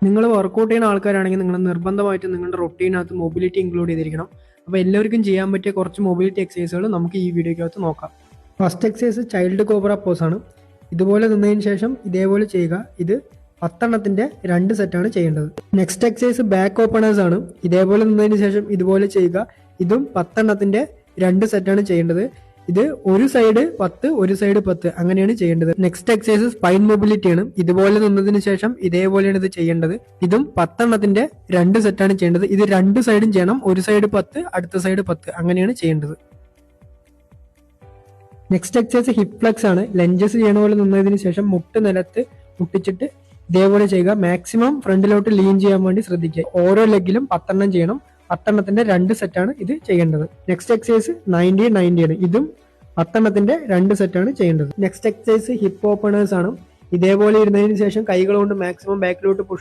നിങ്ങൾ വർക്കൗട്ട് ചെയ്യുന്ന ആൾക്കാരാണെങ്കിൽ നിങ്ങൾ നിർബന്ധമായിട്ട് നിങ്ങളുടെ റൊട്ടീനകത്ത് മൊബിലിറ്റി ഇൻക്ലൂഡ് ചെയ്തിരിക്കണം. അപ്പോൾ എല്ലാവർക്കും ചെയ്യാൻ പറ്റിയ കുറച്ച് മൊബിലിറ്റി എക്സസൈസുകൾ നമുക്ക് ഈ വീഡിയോക്കകത്ത് നോക്കാം. First exercise child cobra pose ആണ്. ഇതുപോലെ നിന്നതിന് ശേഷം ഇതേപോലെ ചെയ്യുക. ഇത് 10 2 സെറ്റാണ് ചെയ്യേണ്ടത്. നെക്സ്റ്റ് എക്സസൈസ് ബാക്ക് ഓപ്പണേഴ്സ് ആണ്. ഇതേപോലെ നിന്നതിന് ശേഷം ഇതുപോലെ ചെയ്യുക. ഇതും 10 2 സെറ്റാണ് ചെയ്യേണ്ടത്. ഇത് ഒരു സൈഡ് 10 ഒരു സൈഡ് 10 അങ്ങനെയാണ് ചെയ്യേണ്ടത്. നെക്സ്റ്റ് എക്സസൈസ് സ്പൈൻ മൊബിലിറ്റി ആണ്. ഇതുപോലെ നിന്നതിന് ശേഷം ഇതേപോലെയാണ് ഇത് ചെയ്യേണ്ടത്. ഇതും 10 2 സെറ്റാണ് ചെയ്യേണ്ടത്. ഇത് 2 സൈഡും ചെയ്യണം. ഒരു സൈഡ് 10 അടുത്ത സൈഡ് 10 അങ്ങനെയാണ് ചെയ്യേണ്ടത്. നെക്സ്റ്റ് എക്സസൈസ് ഹിപ്പ് ഫ്ലെക്സ് ആണ്. ലഞ്ചസ് ചെയ്യണ പോലെ നിന്നതിന് ശേഷം മുട്ട് നിലത്ത് മുട്ടിച്ചിട്ട് ഇതേപോലെ ചെയ്യുക. മാക്സിമം ഫ്രണ്ടിലോട്ട് ലീൻ ചെയ്യാൻ വേണ്ടി ശ്രദ്ധിക്കുക. ഓരോ ലെഗിലും 10 ചെയ്യണം. 10 2 സെറ്റാണ് ഇത് ചെയ്യേണ്ടത്. നെക്സ്റ്റ് എക്സസൈസ് 90 ആണ്. ഇതും 10 2 സെറ്റാണ് ചെയ്യേണ്ടത്. നെക്സ്റ്റ് എക്സസൈസ് ഹിപ്പ് ഓപ്പണേഴ്സ് ആണ്. ഇതേപോലെ ഇരുന്നതിന് ശേഷം കൈകൾ കൊണ്ട് മാക്സിമം ബാക്കിലോട്ട് പുഷ്